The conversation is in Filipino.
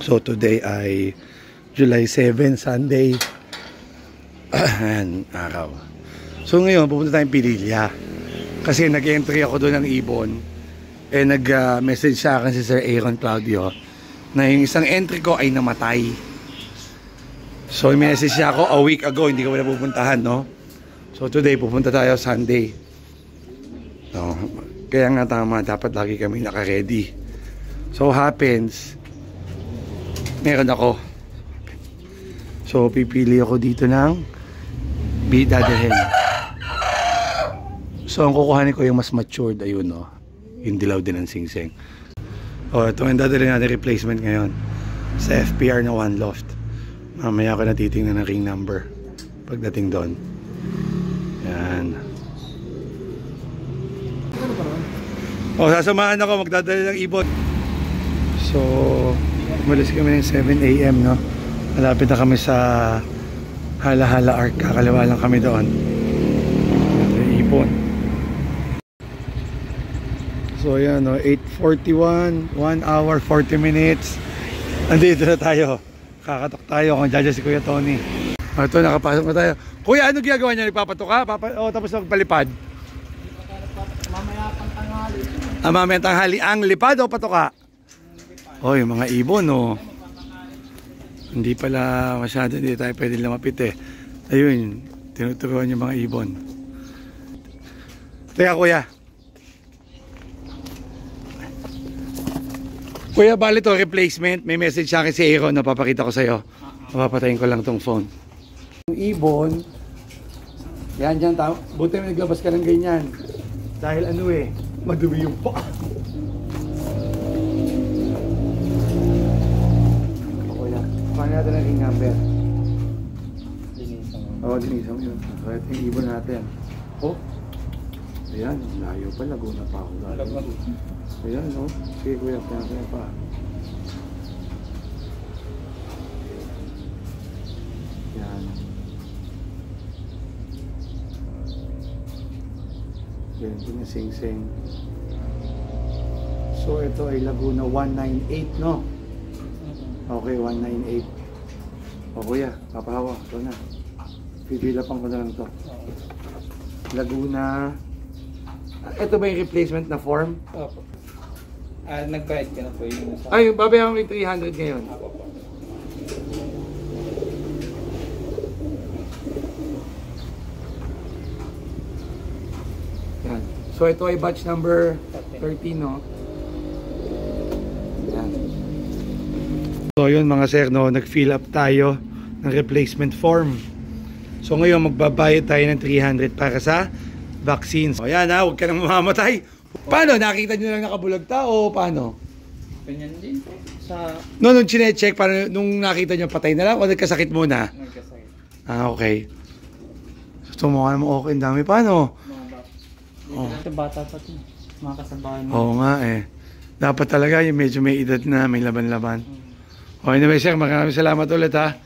So today ay July 7, Sunday. Ayan, araw. So ngayon, pupunta tayong Pililya. Kasi nag-entry ako doon ng ibon. Eh nag-message sa akin si Sir Aaron Claudio na yung isang entry ko ay namatay. So i-message niya ako a week ago, hindi ko na pupuntahan, no? So today, pupunta tayo Sunday. No, kaya nga tama, dapat lagi kami naka-ready. So happens, meron ako. So pipili ako dito ng dadalhin. So ang kukuhanin ko yung mas matured, ayun, no? Yung dilaw din ng singsing. O ito yung dadalhin natin replacement ngayon sa FPR na One Loft. Mamaya ako na titingnan ng ring number pagdating doon. Yan. O sasamahan ako, magdadala ng ibon. So umalis kami ng 7 AM, no? Malapit na kami sa Hala-Hala Arc. Kakaliwa lang kami doon. Ibon. So yan, no? 8:41, 1 hour 40 minutes. Andito na tayo. Kakatok tayo kung dyan si Kuya Tony. Ito, nakapasok na tayo. Kuya, ano ginagawa niya? Nagpapatok ka? Tapos magpalipad? Mamaya pang tanghali. Mamaya tanghali. Ang lipad o patoka? Oy, mga ibon, no? Hindi pala masyado, hindi tayo pwede lumapit eh. Ayun, tinuturuan yung mga ibon. Teka, Kuya. Kuya, bali to replacement. May message sa akin si Aaron na papakita ko sa'yo. Mapapatayin ko lang tong phone. Yung ibon, yan dyan, buti may naglabas ka ng ganyan. Dahil ano eh, madumi yung paa. Kuya, paano natin ang ring number? Linisan. Oo, linisan yun. So, ito yung ibon natin. Oh, ayan, layo pa, Laguna pa ako. Ayan, no? Sige, Kuya, kaya pa. Yan. Yan din yung singsing. So, ito ay Laguna 198, no? Okay, 198. O, Kuya, papahawa. Ito na. Pipilapan ko na lang to. Laguna. Ito ba yung replacement na form? Opo. Nag-guide ka na po yung sa... Ay, babayaran ko yung 300 ngayon. Opo po. Yan. So ito ay batch number 13, no? Yan. So yun mga sir, no? Nag-fill up tayo ng replacement form. So ngayon magbabayad tayo ng 300 para sa vaccines. O yan ha, huwag ka nang mamamatay. Paano? Nakita nyo lang nakabulag o paano? Ganyan din po. Nung chine-check, paano, nung nakita nyo patay na lang o nagkasakit muna? Nagkasakit. Ah, okay. So mukha naman okay, ang dami. Paano? Mga bata. Dito bata pa ito. Mga kasabahan mo. Oo nga eh. Dapat talaga yung medyo may edad na, may laban-laban. O anyway sir, maraming salamat ulit ha.